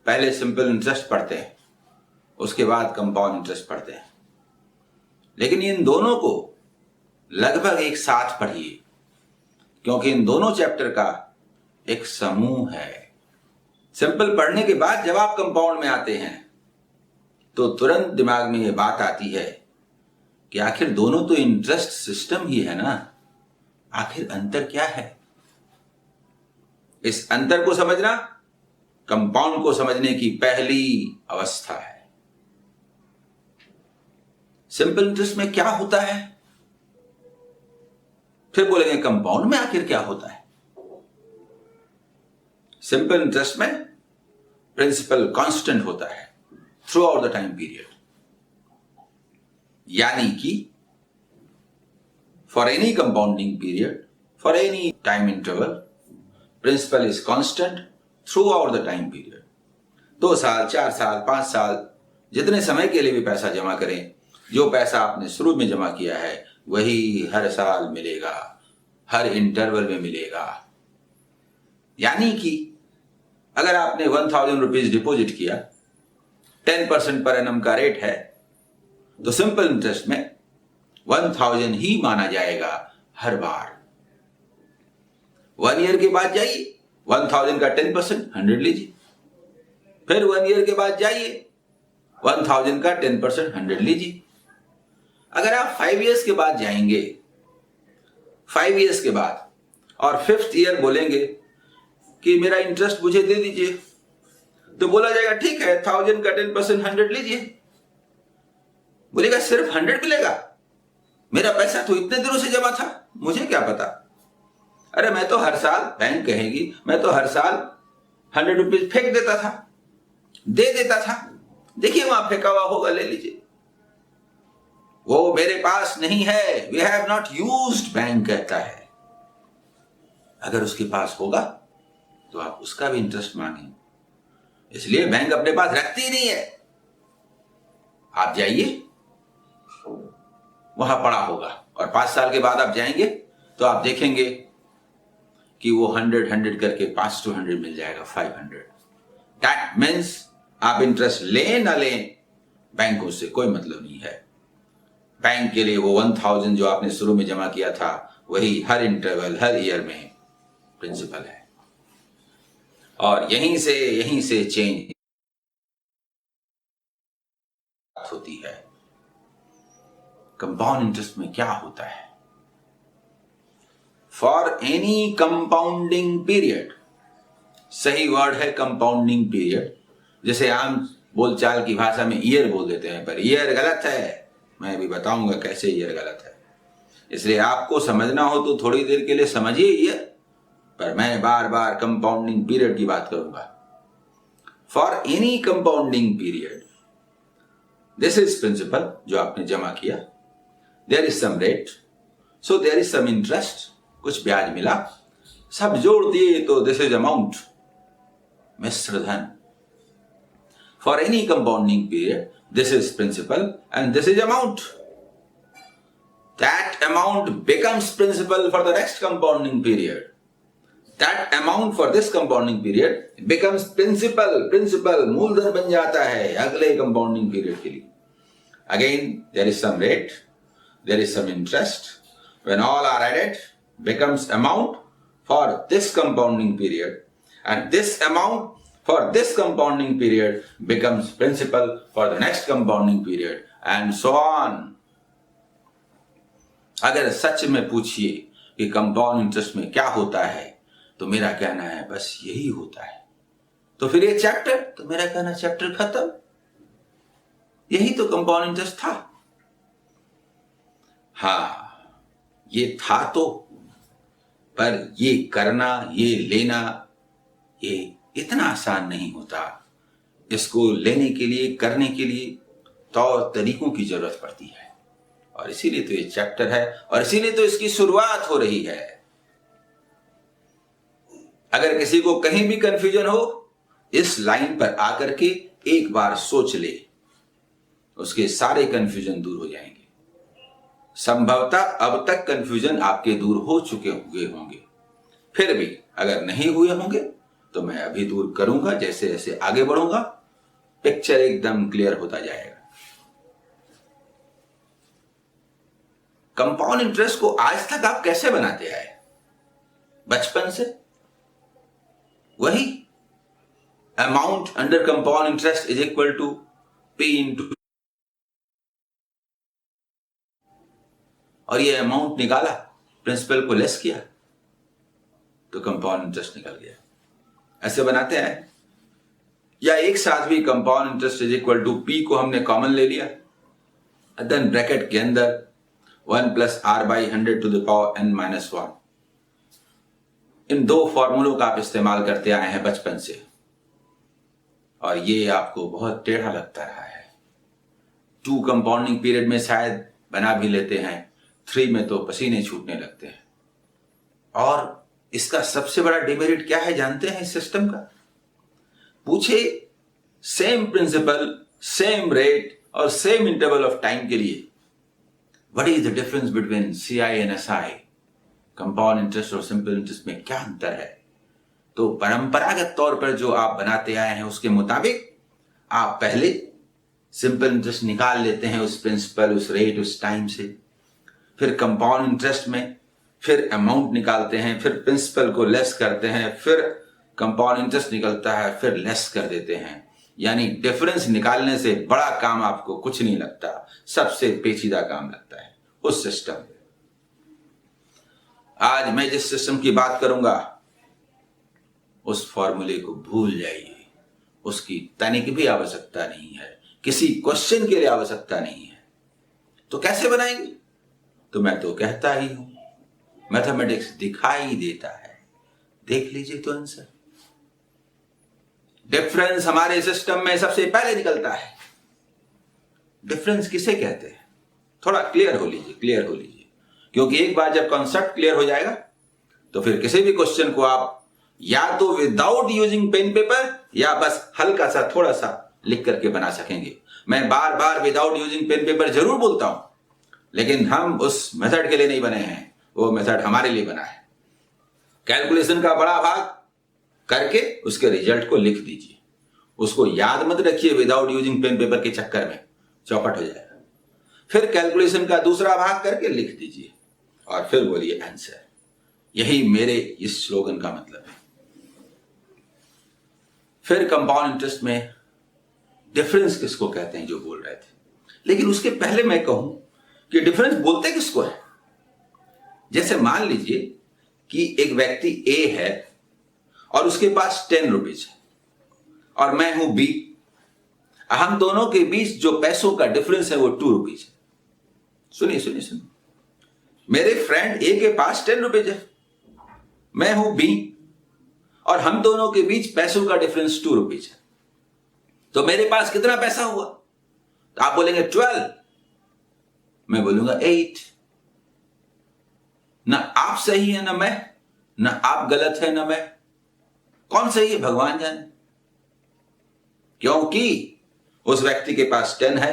पहले simple interest पढ़ते हैं, उसके बाद कंपाउंड इंटरेस्ट पढ़ते हैं, लेकिन इन दोनों को लगभग एक साथ पढ़िए, क्योंकि इन दोनों चैप्टर का एक समूह है। सिंपल पढ़ने के बाद जब आप कंपाउंड में आते हैं तो तुरंत दिमाग में ये बात आती है कि आखिर दोनों तो इंटरेस्ट सिस्टम ही है ना, आखिर अंतर क्या है। इस अंतर को समझना कंपाउंड को समझने की पहली अवस्था है। सिंपल इंटरेस्ट में क्या होता है, फिर बोलेंगे कंपाउंड में आखिर क्या होता है। सिंपल इंटरेस्ट में प्रिंसिपल कांस्टेंट होता है throughout the time period, यानी कि for any compounding period, for any time interval, principal is constant throughout the time period. 2 साल, 4 साल, 5 साल, जितने समय के लिए भी पैसा जमा करें, जो पैसा आपने शुरू में जमा किया है वही हर साल मिलेगा, हर इंटरवल में मिलेगा। यानी कि अगर आपने 1000 रुपीज डिपॉजिट किया, 10% पर एनम का रेट है, तो सिंपल इंटरेस्ट में 1000 ही माना जाएगा हर बार। 1 ईयर के बाद जाइए, 1000 का 10% 100 लीजिए, फिर 1 ईयर के बाद जाइए, 1000 का 10% 100 लीजिए। अगर आप 5 ईयर्स के बाद जाएंगे, 5 ईयर्स के बाद, और 5th ईयर बोलेंगे कि मेरा इंटरेस्ट मुझे दे दीजिए, तो बोला जाएगा ठीक है 1000 का 10% 100 लीजिए। बोलेगा सिर्फ 100 मिलेगा, मेरा पैसा तो इतने दिनों से जमा था, मुझे क्या पता। अरे मैं तो हर साल, बैंक कहेगी, मैं तो हर साल 100 रुपीज फेंक देता था, दे देता था, देखिए वहां फेंका हुआ होगा, ले लीजिए। वो मेरे पास नहीं है, we have not used, bank कहता है। अगर उसके पास होगा तो आप उसका भी इंटरेस्ट मांगे, इसलिए बैंक अपने पास रखती ही नहीं है। आप जाइए, वहां पड़ा होगा, और 5 साल के बाद आप जाएंगे तो आप देखेंगे कि वो 100 करके 5 to 100 मिल जाएगा, 500। दैट मीन्स आप इंटरेस्ट लें ना लें, बैंक उससे कोई मतलब नहीं है। बैंक के लिए वो 1000 जो आपने शुरू में जमा किया था वही हर इंटरवल, हर ईयर में प्रिंसिपल है, और यहीं से चेंज होती है। कंपाउंड इंटरेस्ट में क्या होता है, फॉर एनी कंपाउंडिंग पीरियड, सही वर्ड है कंपाउंडिंग पीरियड। जैसे आम बोलचाल की भाषा में ईयर बोल देते हैं, पर ईयर गलत है, मैं भी बताऊंगा कैसे ईयर गलत है। इसलिए आपको समझना हो तो थोड़ी देर के लिए समझिए ईयर, पर मैं बार बार कंपाउंडिंग पीरियड की बात करूंगा। For any compounding period, this is principal जो आपने जमा किया, there is some rate, so there is some interest, कुछ ब्याज मिला, सब जोड़ दिए तो दिस इज अमाउंट, मिश्र धन। For any compounding period this is principal and this is amount. That amount becomes principal for the next compounding period. That amount for this compounding period becomes principal मूलधन बन जाता है अगले compounding period के लिए। Again, there is some rate, there is some interest. When all are added, becomes amount for this compounding period, and this amount for this compounding period becomes principal for the next compounding period, and so on. अगर सच में पूछिए कि compound interest में क्या होता है, तो मेरा कहना है बस यही होता है। तो फिर ये चैप्टर, तो मेरा कहना चैप्टर खत्म। यही तो कंपाउंड इंटरेस्ट था। हाँ, ये था तो, पर ये करना, ये लेना, ये इतना आसान नहीं होता। इसको लेने के लिए, करने के लिए तौर तरीकों की जरूरत पड़ती है, और इसीलिए तो ये चैप्टर है, और इसीलिए तो इसकी शुरुआत हो रही है। अगर किसी को कहीं भी कंफ्यूजन हो, इस लाइन पर आकर के एक बार सोच ले, उसके सारे कंफ्यूजन दूर हो जाएंगे। संभवतः अब तक कंफ्यूजन आपके दूर हो चुके होंगे। फिर भी अगर नहीं हुए होंगे तो मैं अभी दूर करूंगा। जैसे जैसे आगे बढ़ूंगा, पिक्चर एकदम क्लियर होता जाएगा। कंपाउंड इंटरेस्ट को आज तक आप कैसे बनाते आए? बचपन से वही amount under compound interest is equal to P into, और ये अमाउंट निकाला, प्रिंसिपल को लेस किया तो कंपाउंड इंटरेस्ट निकल गया। ऐसे बनाते हैं। या एक साथ भी compound interest is equal to P को हमने कॉमन ले लिया, देन ब्रैकेट के अंदर 1 plus R by 100 to the power n minus 1। इन दो फॉर्मूलों का आप इस्तेमाल करते आए हैं बचपन से, और ये आपको बहुत टेढ़ा लगता रहा है। 2 कंपाउंडिंग पीरियड में शायद बना भी लेते हैं, 3 में तो पसीने छूटने लगते हैं। और इसका सबसे बड़ा डिमेरिट क्या है जानते हैं इस सिस्टम का? पूछे सेम प्रिंसिपल, सेम रेट और सेम इंटरवल ऑफ टाइम के लिए, what is the difference between CI and SI, compound interest और सिंपल इंटरेस्ट में क्या अंतर है? तो परंपरागत तौर पर जो आप बनाते आए हैं उसके मुताबिक आप पहले सिंपल इंटरेस्ट निकाल लेते हैं उस प्रिंसिपल, उस रेट, उस टाइम से, फिर कंपाउंड इंटरेस्ट में फिर अमाउंट निकालते हैं, फिर प्रिंसिपल को लेस करते हैं, फिर कंपाउंड इंटरेस्ट निकलता है, फिर लेस कर देते हैं। यानी डिफरेंस निकालने से बड़ा काम आपको कुछ नहीं लगता, सबसे पेचीदा काम लगता है उस सिस्टम में। आज मैं जिस सिस्टम की बात करूंगा उस फॉर्मूले को भूल जाइए, उसकी तनिक भी आवश्यकता नहीं है, किसी क्वेश्चन के लिए आवश्यकता नहीं है। तो कैसे बनाएंगे? तो मैं तो कहता ही हूं, मैथमेटिक्स दिखाई देता है, देख लीजिए तो आंसर। डिफरेंस हमारे सिस्टम में सबसे पहले निकलता है। डिफरेंस किसे कहते हैं? थोड़ा क्लियर हो लीजिए, क्योंकि एक बार जब कॉन्सेप्ट क्लियर हो जाएगा तो फिर किसी भी क्वेश्चन को आप या तो विदाउट यूजिंग पेन पेपर या बस हल्का सा थोड़ा सा लिख करके बना सकेंगे। मैं बार बार विदाउट यूजिंग पेन पेपर जरूर बोलता हूं, लेकिन हम उस मेथड के लिए नहीं बने हैं, वो मेथड हमारे लिए बना है। कैलकुलेशन का बड़ा भाग करके उसके रिजल्ट को लिख दीजिए, उसको याद मत रखिए विदाउट यूजिंग पेन पेपर के चक्कर में, चौपट हो जाएगा। फिर कैलकुलेशन का दूसरा भाग करके लिख दीजिए और फिर बोलिए आंसर। यही मेरे इस स्लोगन का मतलब है। फिर कंपाउंड इंटरेस्ट में डिफरेंस किसको कहते हैं जो बोल रहे थे, लेकिन उसके पहले मैं कहूं कि डिफरेंस बोलते किसको है। जैसे मान लीजिए कि एक व्यक्ति A है और उसके पास 10 रुपीज है और मैं हूं B, हम दोनों के बीच जो पैसों का डिफरेंस है वो 2 रुपीज है। सुनिए, मेरे फ्रेंड A के पास 10 रुपीज है, मैं हूं B और हम दोनों के बीच पैसों का डिफरेंस 2 रुपीज है। तो मेरे पास कितना पैसा हुआ? तो आप बोलेंगे 12, मैं बोलूंगा 8। ना आप सही है ना मैं, न आप गलत है न मैं, कौन सही है भगवान जाने। क्योंकि उस व्यक्ति के पास 10 है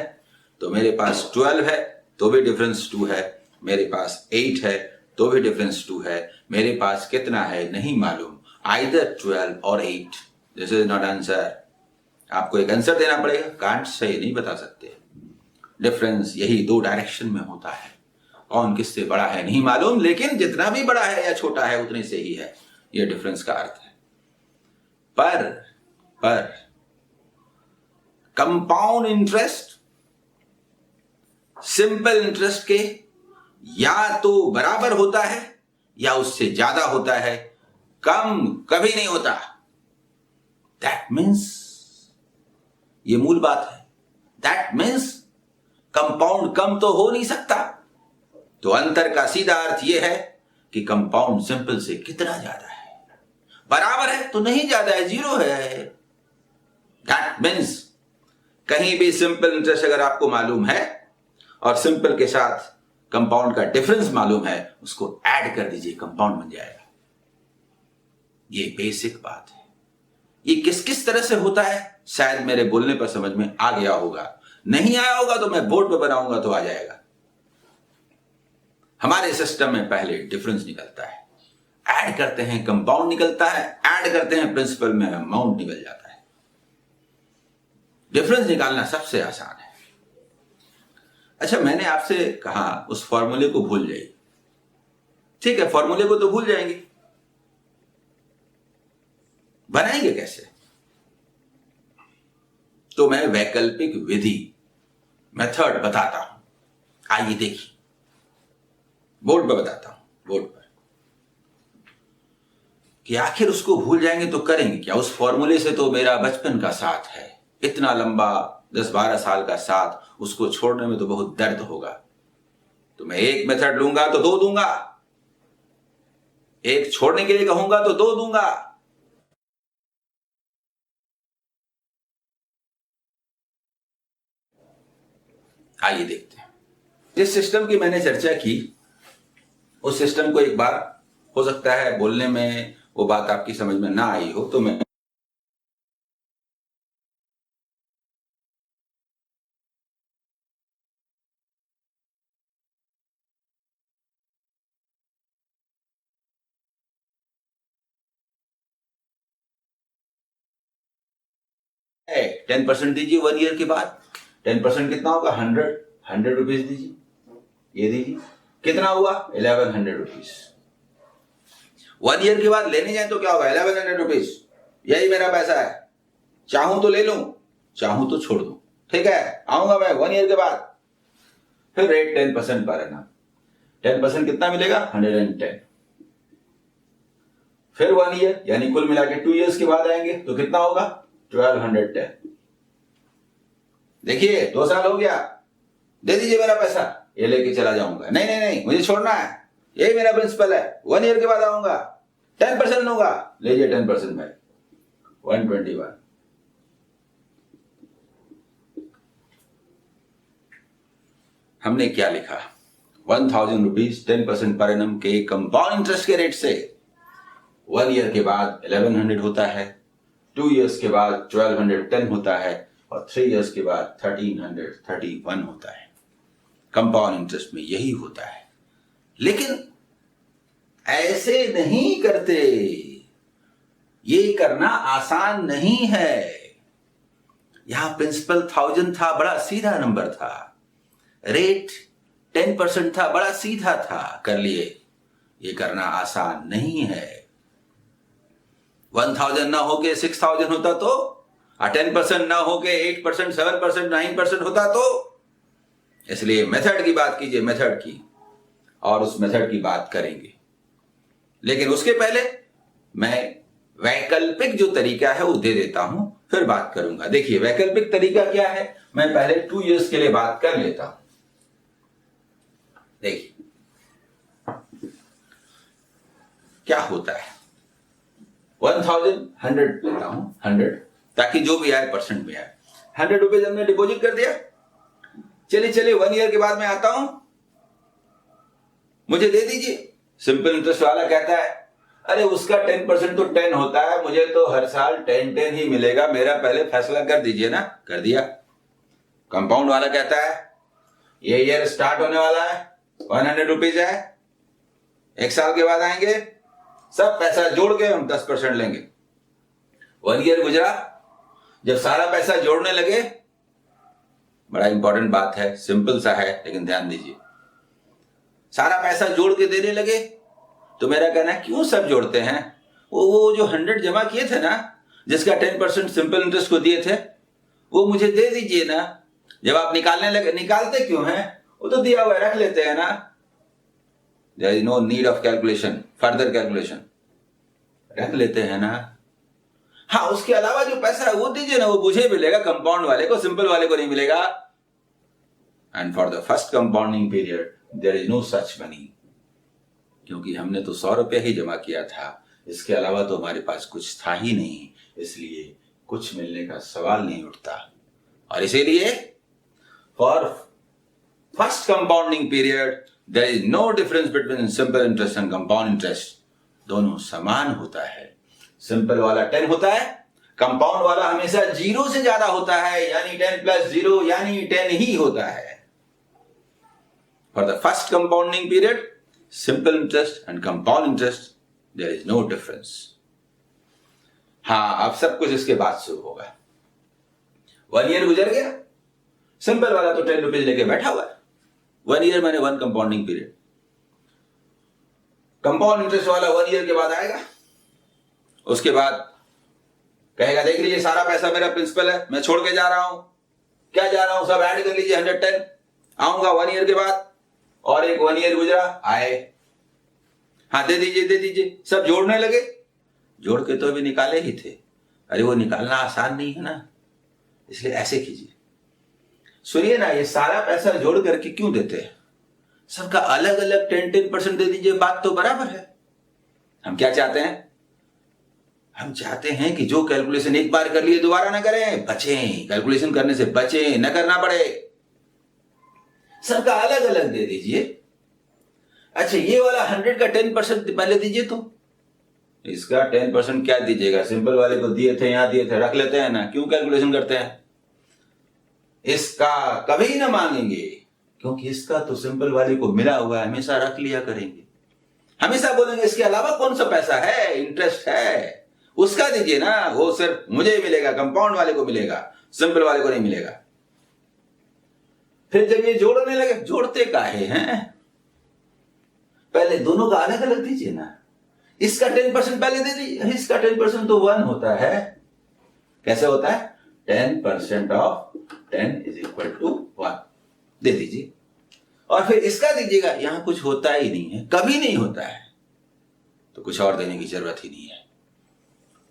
तो मेरे पास 12 है तो भी डिफरेंस 2 है, मेरे पास 8 है तो भी डिफरेंस 2 है, मेरे पास कितना है नहीं मालूम, आइदर 12 और 8। This is not answer. आपको एक आंसर देना पड़ेगा, कांट सही नहीं बता सकते। डिफरेंस यही 2 डायरेक्शन में होता है, कौन किससे बड़ा है नहीं मालूम, लेकिन जितना भी बड़ा है या छोटा है उतने से ही है, यह डिफरेंस का अर्थ है। पर कंपाउंड इंटरेस्ट सिंपल इंटरेस्ट के या तो बराबर होता है या उससे ज्यादा होता है, कम कभी नहीं होता। दैट मीन्स, ये मूल बात है, दैट मीन्स कंपाउंड कम तो हो नहीं सकता। तो अंतर का सीधा अर्थ यह है कि कंपाउंड सिंपल से कितना ज्यादा है, बराबर है तो नहीं ज्यादा है, 0 है। दैट मीन्स कहीं भी सिंपल इंटरेस्ट अगर आपको मालूम है और सिंपल के साथ कंपाउंड का डिफरेंस मालूम है, उसको ऐड कर दीजिए, कंपाउंड बन जाएगा। ये बेसिक बात है। ये किस किस तरह से होता है शायद मेरे बोलने पर समझ में आ गया होगा, नहीं आया होगा तो मैं बोर्ड पे बनाऊंगा तो आ जाएगा। हमारे सिस्टम में पहले डिफरेंस निकलता है, ऐड करते हैं कंपाउंड निकलता है, ऐड करते हैं प्रिंसिपल में अमाउंट निकल जाता है। डिफरेंस निकालना सबसे आसान है। अच्छा, मैंने आपसे कहा उस फॉर्मूले को भूल जाइए, ठीक है, फॉर्मूले को तो भूल जाएंगे, बनाएंगे कैसे? तो मैं वैकल्पिक विधि मेथड बताता हूं, आइए देखिए, बोर्ड पर बताता हूं, बोर्ड पर, कि आखिर उसको भूल जाएंगे तो करेंगे क्या। उस फॉर्मूले से तो मेरा बचपन का साथ है, इतना लंबा 10-12 साल का साथ, उसको छोड़ने में तो बहुत दर्द होगा। तो मैं एक मेथड लूंगा तो 2 दूंगा, एक छोड़ने के लिए कहूंगा तो 2 दूंगा। आइए देखते हैं। जिस सिस्टम की मैंने चर्चा की उस सिस्टम को एक बार हो सकता है बोलने में वो बात आपकी समझ में ना आई हो, तो मैं है 10% दीजिए 1 ईयर के बाद। 10% कितना होगा? 100 रुपीज दीजिए, ये दीजिए, कितना हुआ? 1100 रुपीज। 1 ईयर के बाद लेने जाए तो क्या होगा? 1100 रुपीज, यही मेरा पैसा है, चाहूं तो ले लूं, चाहूं तो छोड़ दूं, ठीक है, आऊंगा मैं 1 ईयर के बाद। फिर रेट 10% पर है ना, 10% कितना मिलेगा? 110। फिर 1 ईयर यानी कुल मिला के 2 ईयर्स के बाद आएंगे तो कितना होगा? 1210। देखिए 2 साल हो गया, दे दीजिए मेरा पैसा, ये लेके चला जाऊंगा। नहीं नहीं नहीं, मुझे छोड़ना है, यही मेरा प्रिंसिपल है, 1 ईयर के बाद आऊंगा, 10% लूंगा, लीजिए 10% भाई, 121। हमने क्या लिखा? 1000 रुपीज 10% पर एनम के कंपाउंड इंटरेस्ट के रेट से 1 ईयर के बाद 1100 होता है, 2 ईयर्स के बाद 1210 होता है और 3 ईयर्स के बाद 1331 होता है। कंपाउंड इंटरेस्ट में यही होता है, लेकिन ऐसे नहीं करते, ये करना आसान नहीं है। यहां प्रिंसिपल 1000 था, बड़ा सीधा नंबर था, रेट 10% था, बड़ा सीधा था, कर लिए। ये करना आसान नहीं है। 1000 ना होके 6000 होता तो, 10% ना होके 8%, 7%, 9% होता तो। इसलिए मेथड की बात कीजिए, मेथड की, और उस मेथड की बात करेंगे, लेकिन उसके पहले मैं वैकल्पिक जो तरीका है वो दे देता हूं, फिर बात करूंगा। देखिए वैकल्पिक तरीका क्या है, मैं पहले 2 ईयर्स के लिए बात कर लेता हूं। देखिए क्या होता है, 1100 लेता हूं, 100, ताकि जो भी आए परसेंट में आए। 100 रुपीज हमने डिपॉजिट कर दिया, चलिए 1 ईयर के बाद मैं आता हूं, मुझे दे दीजिए। सिंपल इंटरेस्ट वाला कहता है अरे उसका 10% तो 10 होता है, मुझे तो हर साल 10 ही मिलेगा, मेरा पहले फैसला कर दीजिए ना। कर दिया। कंपाउंड वाला कहता है ये ईयर स्टार्ट होने वाला है, 100 रुपीज है, एक साल के बाद आएंगे, सब पैसा जोड़ के हम 10% लेंगे। 1 ईयर गुजरा, जब सारा पैसा जोड़ने लगे, बड़ा इंपॉर्टेंट बात है, सिंपल सा है लेकिन ध्यान दीजिए, सारा पैसा जोड़ के देने लगे, तो मेरा कहना है क्यों सब जोड़ते हैं? वो जो 100 जमा किए थे ना, जिसका 10% सिंपल इंटरेस्ट को दिए थे, वो मुझे दे दीजिए ना। जब आप निकालने लगे, निकालते क्यों हैं? वो तो दिया हुआ है, रख लेते हैं ना। There is no need of calculation, further calculation, रख लेते हैं ना। हाँ, उसके अलावा जो पैसा है वो दीजिए ना, वो मुझे मिलेगा, कंपाउंड वाले को, सिंपल वाले को नहीं मिलेगा। And for the first compounding period there is no such money, क्योंकि हमने तो 100 रुपया ही जमा किया था, इसके अलावा तो हमारे पास कुछ था ही नहीं, इसलिए कुछ मिलने का सवाल नहीं उठता। और इसीलिए for first compounding period there is no difference between simple interest and compound interest, दोनों समान होता है। सिंपल वाला 10 होता है, कंपाउंड वाला हमेशा 0 से ज्यादा होता है, यानी 10 + 0 यानी 10 ही होता है। For the first compounding period simple interest and compound interest there is no difference. हाँ, अब सब कुछ इसके बाद शुरू होगा। 1 ईयर गुजर गया, सिंपल वाला तो 10 रुपीज लेके बैठा हुआ है। 1 ईयर मैंने 1 कंपाउंडिंग पीरियड। कंपाउंड इंटरेस्ट वाला 1 ईयर के बाद आएगा, उसके बाद कहेगा देख लीजिए सारा पैसा मेरा प्रिंसिपल है, मैं छोड़ के जा रहा हूं। क्या जा रहा हूं? सब ऐड कर लीजिए, 110 आऊंगा 1 ईयर के बाद। और एक 1 ईयर गुजरा, आए, हाँ दे दीजिए, सब जोड़ने लगे। जोड़ के तो अभी निकाले ही थे। अरे वो निकालना आसान नहीं है ना, इसलिए ऐसे कीजिए। सुनिए ना, ये सारा पैसा जोड़ करके क्यों देते हैं? सबका अलग अलग 10% दे दीजिए, बात तो बराबर है। हम क्या चाहते हैं? हम चाहते हैं कि जो कैलकुलेशन एक बार कर लिए दोबारा ना करें, बचें, कैलकुलेशन करने से बचें, न करना पड़े। सबका अलग अलग दे दीजिए। अच्छा, ये वाला 100 का 10% पहले दीजिए, तो इसका 10% क्या दीजिएगा? सिंपल वाले को दिए थे, यहां दिए थे, रख लेते हैं ना, क्यों कैलकुलेशन करते हैं? इसका कभी ना मांगेंगे, क्योंकि इसका तो सिंपल वाले को मिला हुआ है, हमेशा रख लिया करेंगे। हमेशा बोलेंगे इसके अलावा कौन सा पैसा है, इंटरेस्ट है, उसका दीजिए ना, वो सिर्फ मुझे मिलेगा, कंपाउंड वाले को मिलेगा, सिंपल वाले को नहीं मिलेगा। फिर जब ये जोड़ने लगे, जोड़ते काहे हैं? पहले दोनों का अलग अलग दीजिए ना। इसका 10% पहले दे दीजिए, इसका 10% तो 1 होता है। कैसे होता है? 10% ऑफ 10 इज इक्वल टू 1 दे दीजिए। और फिर इसका दीजिएगा, यहां कुछ होता ही नहीं है, कभी नहीं होता है, तो कुछ और देने की जरूरत ही नहीं है।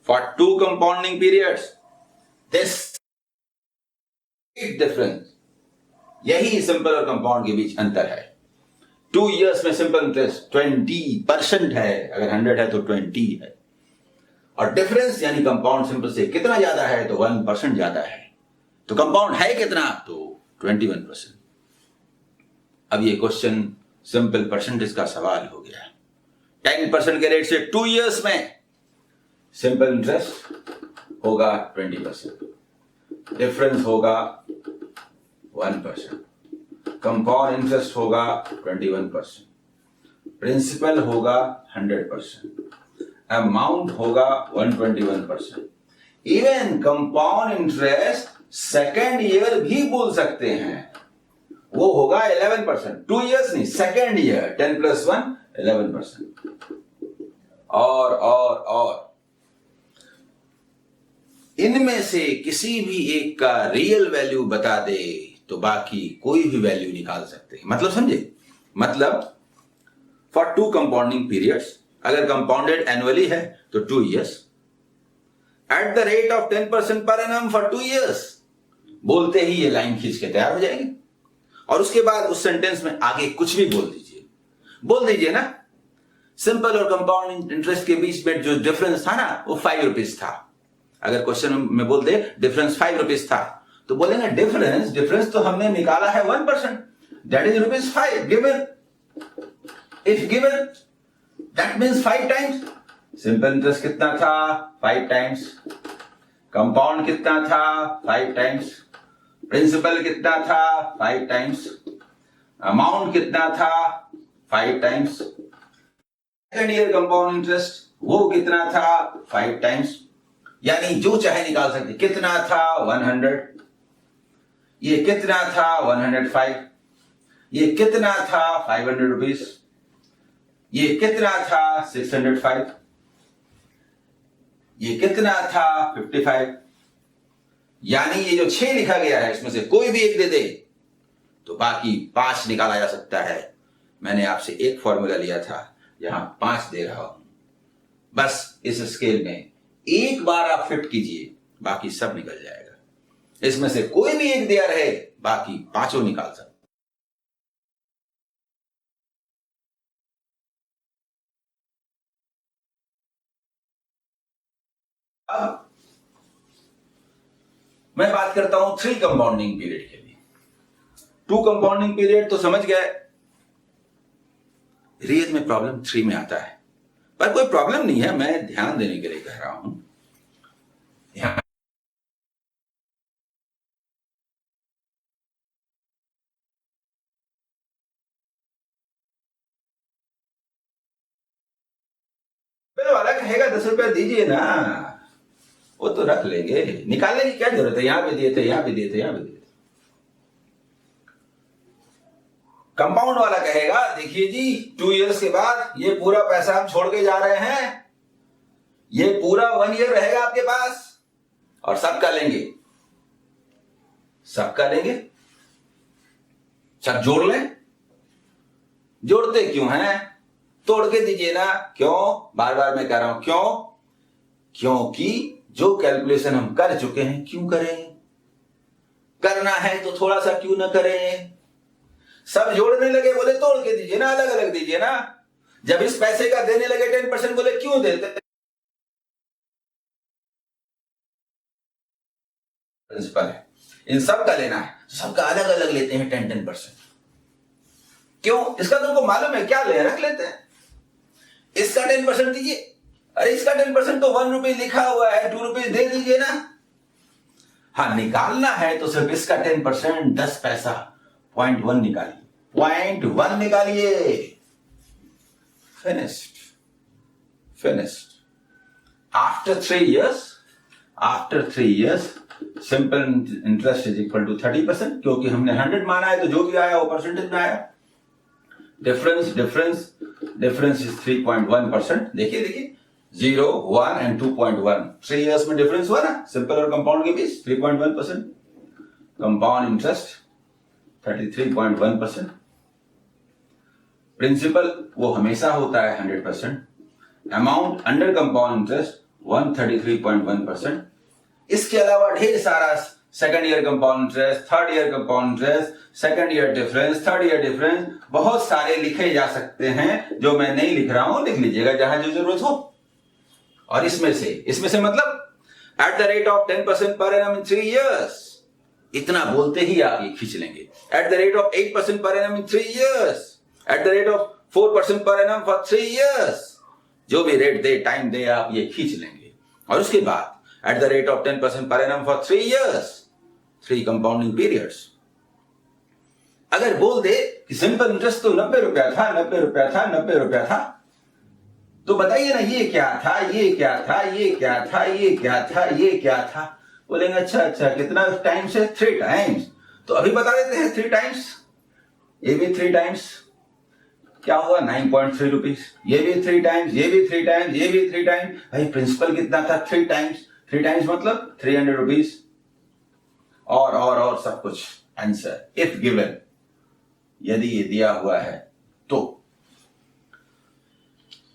For 2 compounding periods, this difference, यही सिंपल और कंपाउंड के बीच अंतर है। 2 years में सिंपल इंटरेस्ट 20% है, अगर 100 है तो 20 है, और डिफरेंस यानी कंपाउंड सिंपल से कितना ज्यादा है, तो 1% ज्यादा है। तो कंपाउंड है कितना, तो 21%। अब ये क्वेश्चन सिंपल परसेंटेज का सवाल हो गया। 10% के रेट से 2 years में सिंपल इंटरेस्ट होगा 20%, डिफरेंस होगा 1%, कंपाउंड इंटरेस्ट होगा 21%, प्रिंसिपल होगा 100%, अमाउंट होगा 121%। Even compound interest second year भी बोल सकते हैं, वो होगा 11%। 2 years नहीं, सेकेंड ईयर 10 + 1 11%। और इनमें से किसी भी एक का रियल वैल्यू बता दे तो बाकी कोई भी वैल्यू निकाल सकते हैं। मतलब समझे? मतलब फॉर 2 कंपाउंडिंग पीरियड्स, अगर कंपाउंडेड एनुअली है तो 2 years, at the rate of 10% per annum for 2 years, बोलते ही ये लाइन खींच के तैयार हो जाएगी। और उसके बाद उस सेंटेंस में आगे कुछ भी बोल दीजिए ना। सिंपल और कंपाउंड इंटरेस्ट के बीच में जो डिफरेंस था ना, वो 5 रुपीज था। अगर क्वेश्चन में बोल दे डिफरेंस 5 रुपीज था, तो बोलेंगे डिफरेंस तो हमने निकाला है 1%, that is ₹5 given. If given that means 5 times, simple interest कितना था 5 टाइम्स, कंपाउंड कितना था 5 टाइम्स, प्रिंसिपल कितना था 5 टाइम्स, अमाउंट कितना था 5 times, second year compound interest वो कितना था 5 टाइम्स, यानी जो चाहे निकाल सकते। कितना था 100, ये कितना था 105, ये कितना था 500 रुपीज, ये कितना था 605, ये कितना था 55। यानी ये जो 6 लिखा गया है इसमें से कोई भी एक दे दे तो बाकी 5 निकाला जा सकता है। मैंने आपसे एक फॉर्मूला लिया था, यहां 5 दे रहा हूं। बस इस स्केल में एक बार आप फिट कीजिए, बाकी सब निकल जाएगा। इसमें से कोई भी एक दिया रहे, बाकी पांचों निकाल सकते। अब मैं बात करता हूं 3 कंपाउंडिंग पीरियड के लिए। 2 कंपाउंडिंग पीरियड तो समझ गए, रियल में प्रॉब्लम 3 में आता है, पर कोई प्रॉब्लम नहीं है, मैं ध्यान देने के लिए कह रहा हूं। ध्यान वाला कहेगा 10 रुपया दीजिए ना, वो तो रख लेंगे, निकालने की क्या जरूरत है, यहां पे दिए थे, यहां पे दिए थे, यहां पे दिए थे। कंपाउंड वाला कहेगा देखिए जी 2 इयर्स के बाद ये पूरा पैसा हम छोड़ के जा रहे हैं, ये पूरा 1 ईयर रहेगा आपके पास और सबका लेंगे, सबका लेंगे, सब जोड़ लें। जोड़ते क्यों हैं, तोड़ के दीजिए ना। क्यों, बार बार मैं कह रहा हूं क्यों, क्योंकि जो कैलकुलेशन हम कर चुके हैं क्यों करें, करना है तो थोड़ा सा क्यों ना करें। सब जोड़ने लगे बोले तोड़ के दीजिए ना, अलग अलग दीजिए ना। जब इस पैसे का देने लगे 10% बोले क्यों देते, प्रिंसिपल है, इन सब का लेना है तो सबका अलग अलग लेते हैं 10-10%। क्यों, इसका तुमको मालूम है क्या ले रख लेते हैं। इसका 10% दीजिए, अरे इसका 10% तो 1 रुपये लिखा हुआ है, 2 रुपये दे दीजिए ना। हाँ, निकालना है तो सिर्फ इसका 10% 10 पैसा 0.1 निकालिए, 0.1 निकालिए, finished, finished. After 3 years simple interest is equal to 30%, क्योंकि हमने 100 माना है तो जो भी आया वो परसेंटेज में आया। Difference is 3.1%। देखिए देखिए 0, 1 एंड 2.1, 3 इयर्स में डिफरेंस हुआ ना सिंपल और कंपाउंड के बीच, 3.1%। Compound interest 33.1%। प्रिंसिपल वो हमेशा होता है 100%। Amount under compound interest 133.1%। इसके अलावा ढेर सारा second year compound interest, third year compound interest, second year difference, third year difference, बहुत सारे लिखे जा सकते हैं। जो मैं नहीं लिख रहा हूं लिख लीजिएगा जहां जो जरूरत हो। और इसमें से मतलब at the rate of 10% per annum in 3 years, इतना बोलते ही आप ये खींच लेंगे। At the rate of 8% per annum in 3 years, at the rate of 4% per annum for 3 years, जो भी रेट दे टाइम दे आप ये खींच लेंगे। और उसके बाद at the rate of 10% per annum for 3 years, 3 compounding periods. अगर बोल दे कि सिंपल इंटरेस्ट तो 90 रुपया था, 90 रुपया था, 90 रुपया था, तो बताइए ना ये क्या था, ये क्या था, ये क्या था, ये क्या था, ये क्या था। बोलेंगे अच्छा कितना टाइम्स है, 3 टाइम्स। तो अभी बता देते हैं 3 टाइम्स, ये भी 3 टाइम्स, क्या हुआ 9.3 रुपीज, ये भी 3 टाइम्स, ये भी 3 टाइम्स, ये भी 3 टाइम्स। भाई प्रिंसिपल कितना था 3 टाइम्स, 3 टाइम्स मतलब 300 रुपीज। और सब कुछ आंसर इफ गिवन, यदि ये दिया हुआ है तो।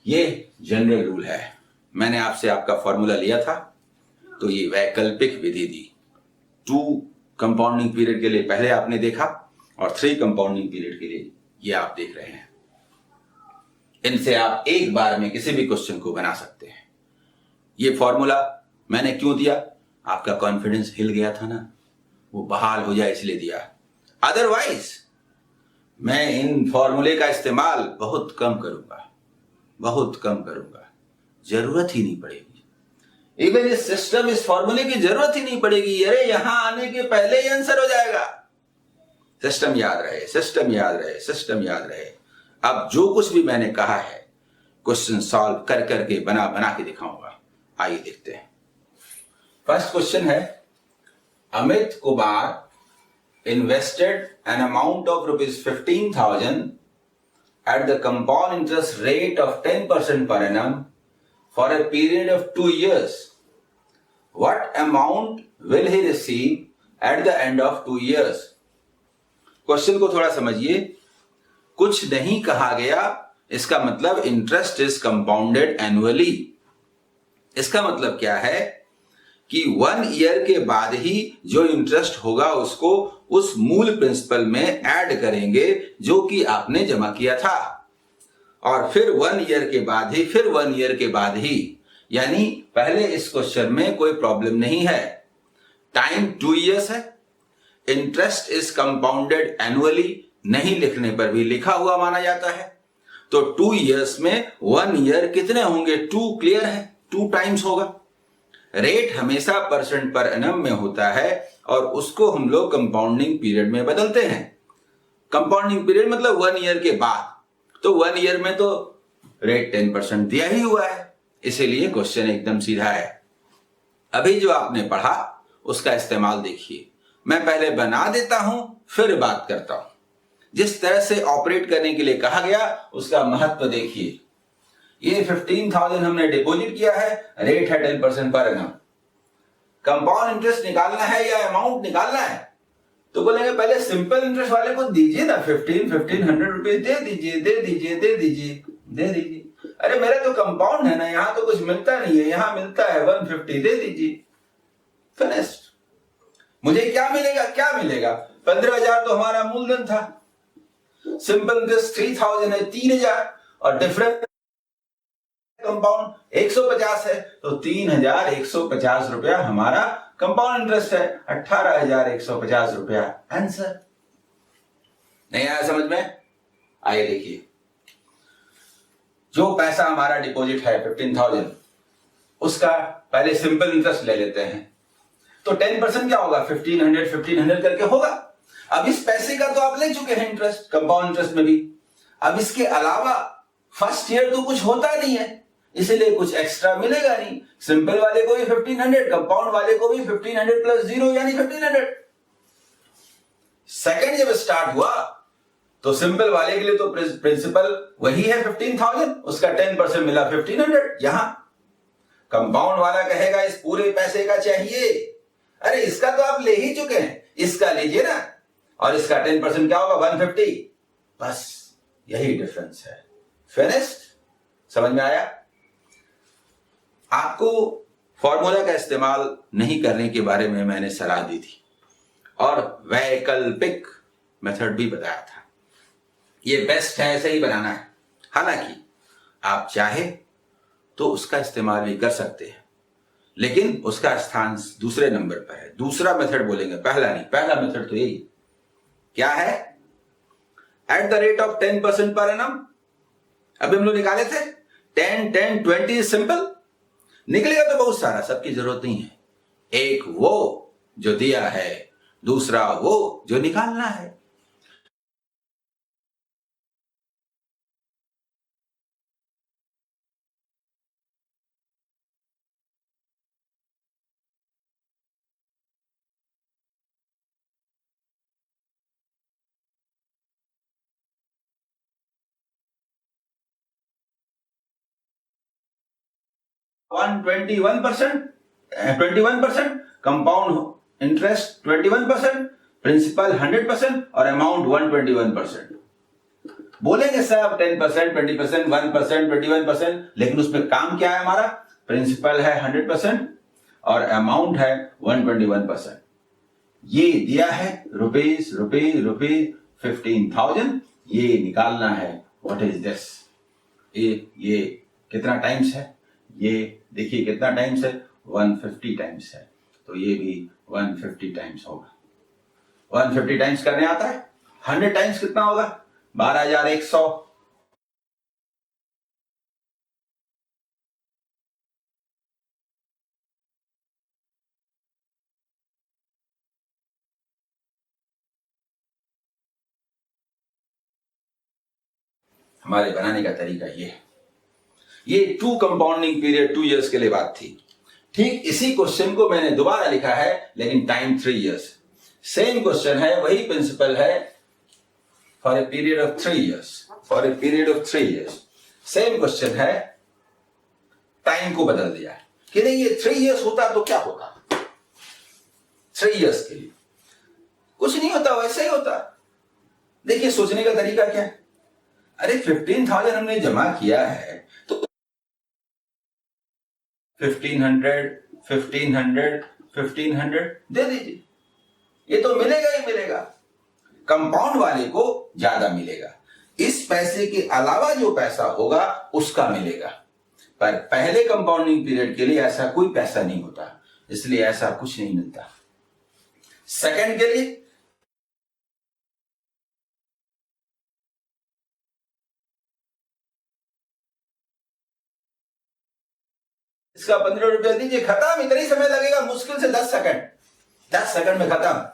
ये जनरल रूल है। मैंने आपसे आपका फॉर्मूला लिया था तो ये वैकल्पिक विधि दी। 2 कंपाउंडिंग पीरियड के लिए पहले आपने देखा और 3 कंपाउंडिंग पीरियड के लिए ये आप देख रहे हैं। इनसे आप एक बार में किसी भी क्वेश्चन को बना सकते हैं। ये फॉर्मूला मैंने क्यों दिया, आपका कॉन्फिडेंस हिल गया था ना, वो बहाल हो जाए इसलिए दिया। अदरवाइज मैं इन फॉर्मूले का इस्तेमाल बहुत कम करूंगा, बहुत कम करूंगा। जरूरत ही नहीं पड़ेगी। इवन इस सिस्टम, इस फॉर्मूले की जरूरत ही नहीं पड़ेगी। अरे यहां आने के पहले ही आंसर हो जाएगा। सिस्टम याद रहे, सिस्टम याद रहे, सिस्टम याद रहे। अब जो कुछ भी मैंने कहा है क्वेश्चन सॉल्व कर करके बना बना के दिखाऊंगा। आइए देखते हैं। फर्स्ट क्वेश्चन है, Amit Kumar invested an amount of ₹15,000 at the compound interest rate of 10% per annum for a period of 2 years. What amount will he receive at the end of 2 years? Question को थोड़ा समझिए। कुछ नहीं कहा गया, इसका मतलब इंटरेस्ट इज कंपाउंडेड एनुअली। इसका मतलब क्या है कि 1 ईयर के बाद ही जो इंटरेस्ट होगा उसको उस मूल प्रिंसिपल में ऐड करेंगे जो कि आपने जमा किया था, और फिर 1 ईयर के बाद ही, फिर 1 ईयर के बाद ही। यानी पहले इस क्वेश्चन में कोई प्रॉब्लम नहीं है। टाइम 2 ईयर्स है, इंटरेस्ट इज कंपाउंडेड एनुअली नहीं लिखने पर भी लिखा हुआ माना जाता है। तो 2 ईयर्स में 1 ईयर कितने होंगे? 2 क्लियर है, 2 टाइम्स होगा। रेट हमेशा परसेंट पर एनम में होता है और उसको हम लोग कंपाउंडिंग पीरियड में बदलते हैं। कंपाउंडिंग पीरियड मतलब 1 ईयर के बाद। तो 1 ईयर में तो रेट 10% दिया ही हुआ है, इसीलिए क्वेश्चन एकदम सीधा है। अभी जो आपने पढ़ा उसका इस्तेमाल देखिए। मैं पहले बना देता हूं फिर बात करता हूं। जिस तरह से ऑपरेट करने के लिए कहा गया उसका महत्व देखिए। ये 15,000 हमने डिपॉजिट किया है, रेट है 10% पर एनम। कंपाउंड इंटरेस्ट निकालना है या अमाउंट निकालना है, तो बोलेंगे पहले सिंपल इंटरेस्ट वाले को दीजिए ना, 1500 रुपीज दे दीजिए, दे दीजिए, दे दीजिए, दे दीजिए। अरे मेरा तो कंपाउंड है ना, यहां तो कुछ मिलता नहीं है, यहां मिलता है 150, दे दीजिए, फिनिश्ड। मुझे क्या मिलेगा? क्या मिलेगा? 15,000 तो हमारा मूलधन था। सिंपल इंटरेस्ट 3,000 है, 3,000, और डिफरेंस कंपाउंड 150 है, तो 3,150 रुपया हमारा कंपाउंड इंटरेस्ट है। 18,150 रुपया आंसर। नहीं आया समझ में? आइए देखिए, जो पैसा हमारा डिपॉजिट है 15,000, उसका पहले सिंपल इंटरेस्ट ले लेते हैं। तो 10% क्या होगा? 1500 करके होगा। अब इस पैसे का तो आप ले चुके हैं इंटरेस्ट, कंपाउंड इंटरेस्ट में भी। अब इसके अलावा फर्स्ट ईयर तो कुछ होता नहीं है, इसलिए कुछ एक्स्ट्रा मिलेगा नहीं। सिंपल वाले को भी 1500, कंपाउंड वाले को भी 1500 प्लस 0 यानी 1500। सेकंड जब स्टार्ट हुआ तो सिंपल वाले के लिए तो प्रिंसिपल वही है 15,000, उसका 10% मिला 1500। यहां कंपाउंड वाला कहेगा इस पूरे पैसे का चाहिए। अरे इसका तो आप ले ही चुके हैं, इसका लीजिए ना, और इसका 10% क्या होगा? 150। बस यही डिफरेंस है। फिनिश्ड। समझ में आया? आपको फॉर्मूला का इस्तेमाल नहीं करने के बारे में मैंने सलाह दी थी और वैकल्पिक मेथड भी बताया था। ये बेस्ट है, ऐसे ही बनाना है। हालांकि आप चाहे तो उसका इस्तेमाल भी कर सकते हैं, लेकिन उसका स्थान दूसरे नंबर पर है। दूसरा मेथड बोलेंगे, पहला नहीं। पहला मेथड तो यही क्या है? At the rate of 10% per annum. अभी हम लोग निकाले थे 10, 10, 20 सिंपल। निकलेगा तो बहुत सारा, सबकी जरूरत नहीं है। एक वो जो दिया है, दूसरा वो जो निकालना है। वन 21%, कंपाउंड इंटरेस्ट 21%, प्रिंसिपल 100% और अमाउंट 121%। बोलेंगे साहब 10%, 20%, 1%, 21%, लेकिन उसमें काम क्या है हमारा? प्रिंसिपल है 100% और अमाउंट है 121%। ये दिया है रुपीज 15,000, ये निकालना है। What is this? ये कितना टाइम्स है? ये देखिए कितना टाइम्स है? 150 टाइम्स है, तो ये भी 150 टाइम्स होगा। 150 टाइम्स करने आता है? 100 टाइम्स कितना होगा? 12,100। हमारे बनाने का तरीका ये है। ये 2 कंपाउंडिंग पीरियड 2 इयर्स के लिए बात थी। ठीक इसी क्वेश्चन को मैंने दोबारा लिखा है, लेकिन टाइम 3 इयर्स। सेम क्वेश्चन है, वही प्रिंसिपल है, for a period of 3 years, for a period of 3 years. Same question है, टाइम को बदल दिया है कि नहीं, ये 3 इयर्स होता तो क्या होता। 3 इयर्स के लिए कुछ नहीं होता, वैसे ही होता। देखिए सोचने का तरीका क्या है। अरे 15,000 हमने जमा किया है तो 1500 दे दीजिए, ये तो मिलेगा ही मिलेगा। कंपाउंड वाले को ज्यादा मिलेगा, इस पैसे के अलावा जो पैसा होगा उसका मिलेगा। पर पहले कंपाउंडिंग पीरियड के लिए ऐसा कोई पैसा नहीं होता, इसलिए ऐसा कुछ नहीं मिलता। सेकंड के लिए इसका 15 रुपया दीजिए, खत्म। इतना ही समय लगेगा, मुश्किल से 10 सेकंड, 10 सेकंड में खत्म।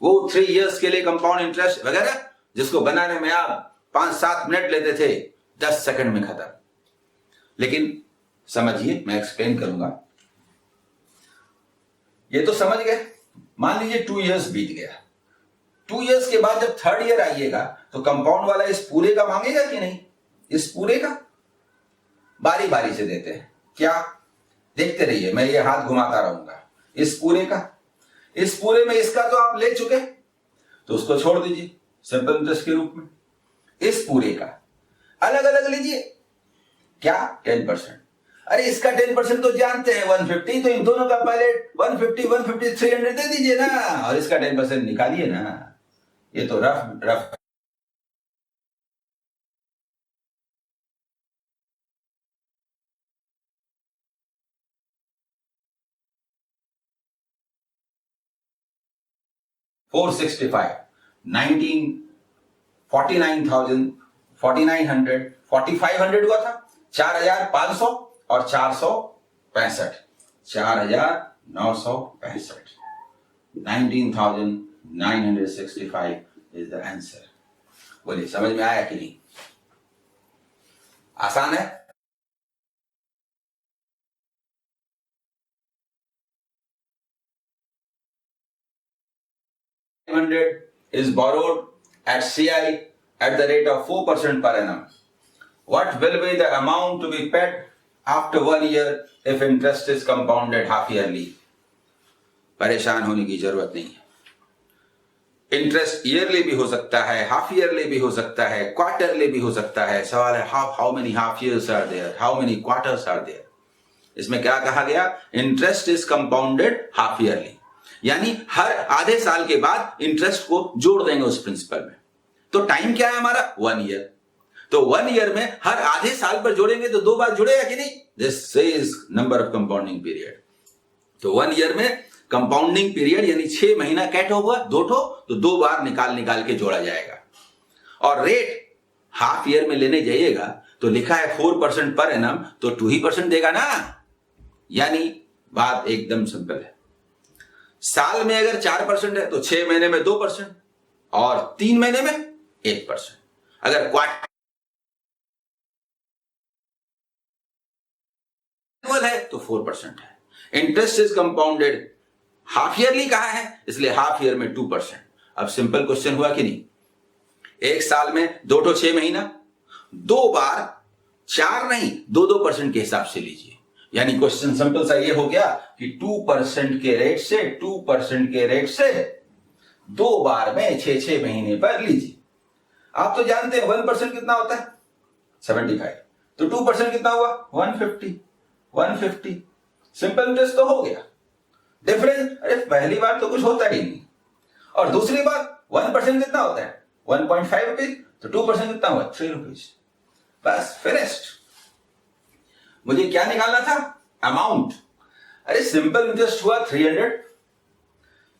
वो 3 इयर्स के लिए कंपाउंड इंटरेस्ट वगैरह जिसको बनाने में आप 5-7 मिनट लेते थे, 10 सेकंड में खत्म। लेकिन समझिए, मैं एक्सप्लेन करूंगा। ये तो समझ गए। मान लीजिए 2 इयर्स बीत गया। 2 इयर्स के बाद जब 3rd ईयर आइएगा तो कंपाउंड वाला इस पूरे का मांगेगा कि नहीं? इस पूरे का बारी बारी से देते हैं। क्या? देखते रहिए, मैं ये हाथ घुमाता रहूंगा। इस पूरे का, इस पूरे में इसका तो आप ले चुके, तो उसको छोड़ दीजिए सिंपल इंटरेस्ट के रूप में। इस पूरे का अलग अलग लीजिए। क्या? 10%। अरे इसका 10% तो जानते हैं 150, तो इन दोनों का पहले 150, 300 दे दीजिए ना, और इसका 10% निकालिए ना। ये तो रफ 465, 49,000, 4,900, 4,500 हुआ था, 4,500 और 465, 4,965, 19,965 इज द आंसर। बोलिए समझ में आया कि नहीं? आसान है। is borrowed at CI at the rate of 4% per annum. What will be the amount to be paid after 1 year if interest is compounded half yearly? परेशान होने की जरूरत नहीं है। इंटरेस्ट ईयरली भी हो सकता है, हाफ ईयरली भी हो सकता है, क्वार्टरली भी हो सकता है। सवाल है how many half years are there, how many quarters are there. इसमें क्या कहा गया? Interest is compounded half yearly, यानी हर आधे साल के बाद इंटरेस्ट को जोड़ देंगे उस प्रिंसिपल में। तो टाइम क्या है हमारा? 1 ईयर। तो 1 ईयर में हर आधे साल पर जोड़ेंगे तो 2 बार जुड़ेगा कि नहीं? This is number of compounding period. तो 1 ईयर में कंपाउंडिंग पीरियड यानी 6 महीना कैट होगा 2 ठो, तो 2 बार निकाल के जोड़ा जाएगा। और रेट हाफ ईयर में लेने जाइएगा तो लिखा है 4% पर एनम, तो 2% देगा ना। यानी बात एकदम सिंपल है। साल में अगर 4% है तो 6 महीने में 2% और 3 महीने में 1%। अगर क्वार्टर है तो 4% है। Interest is compounded half yearly कहा है, इसलिए हाफ ईयर में 2%। अब सिंपल क्वेश्चन हुआ कि नहीं? एक साल में 2 ठो 6 महीना, 2 बार 4 नहीं 2% के हिसाब से लीजिए। यानी क्वेश्चन सिंपल सा ये हो गया कि 2% के रेट से 2 बार में 6 महीने पर लीजिए। आप तो जानते हैं 1% कितना होता है? 75। तो 2% कितना हुआ? 150। सिंपल इंटरेस्ट तो हो गया। डिफरेंस, अरे पहली बार तो कुछ होता ही नहीं, और दूसरी बार 1% कितना होता है? 1.5 रुपीज। तो 2% कितना हुआ? 3 रुपीज। बस फिनिश्ड। मुझे क्या निकालना था? अमाउंट। अरे सिंपल इंटरेस्ट हुआ 300,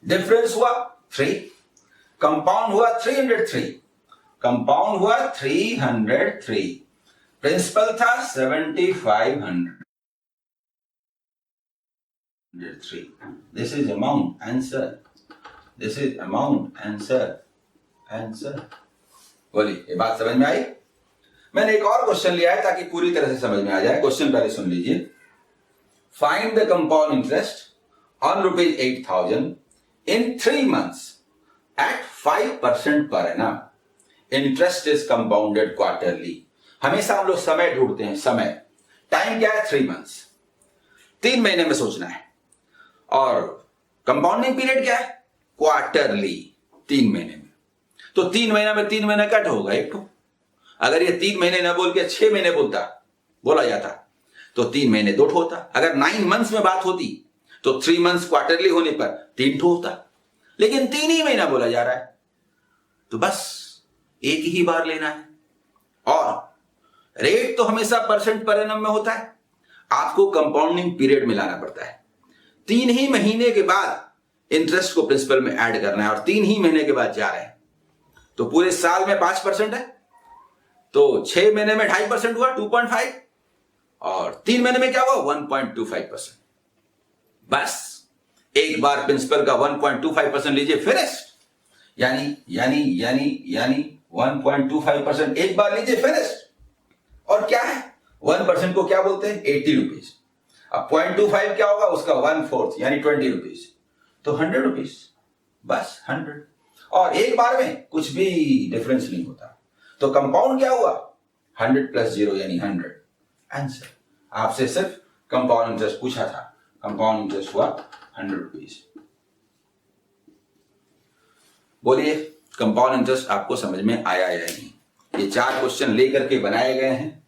डिफरेंस हुआ 3, कंपाउंड हुआ 303, कंपाउंड हुआ 303, प्रिंसिपल था 7,500। This is amount, answer. This is amount, answer. बोलिए, ये बात समझ में आई? मैंने एक और क्वेश्चन लिया है ताकि पूरी तरह से समझ में आ जाए। क्वेश्चन पहले सुन लीजिए। Find the compound interest on ₹8,000 in 3 months at 5% per annum. Interest is compounded quarterly. हमेशा हम लोग समय ढूंढते हैं, समय। टाइम क्या है? 3 months, 3 महीने में सोचना है। और कंपाउंडिंग पीरियड क्या है? क्वार्टरली, 3 महीने में। तो 3 महीना में 3 महीना कट होगा एक तो। अगर ये 3 महीने ना बोल के 6 महीने बोला जाता तो 3 महीने 2 होता। अगर 9 months में बात होती तो 3 months क्वार्टरली होने पर 3 होता। लेकिन 3 ही महीना बोला जा रहा है तो बस एक ही बार लेना है। और रेट तो हमेशा परसेंट पर एनम में होता है। आपको कंपाउंडिंग पीरियड में लाना पड़ता है। 3 ही महीने के बाद इंटरेस्ट को प्रिंसिपल में ऐड करना है और 3 ही महीने के बाद जा रहे हैं। तो पूरे साल में 5% है तो 6 महीने में 2.5% हुआ, 2.5, और 3 महीने में क्या हुआ? 1.25%। बस एक बार प्रिंसिपल का 1.25% लीजिए, फिनिश्ड। यानी 1.25% एक बार लीजिए, फिनिश्ड। और क्या है? 1% को क्या बोलते हैं? 80 रुपीज। अब 0.25 क्या होगा? उसका 1/4 यानी 20 रुपीज। तो 100 रुपीज, बस 100। और एक बार में कुछ भी डिफरेंस नहीं होता। तो कंपाउंड क्या हुआ? 100 + 0 यानी 100। आंसर। आपसे सिर्फ कंपाउंड इंटरेस्ट पूछा था। कंपाउंड इंटरेस्ट हुआ 100 रुपीज। बोलिए कंपाउंड इंटरेस्ट आपको समझ में आया या नहीं? ये 4 क्वेश्चन लेकर के बनाए गए हैं।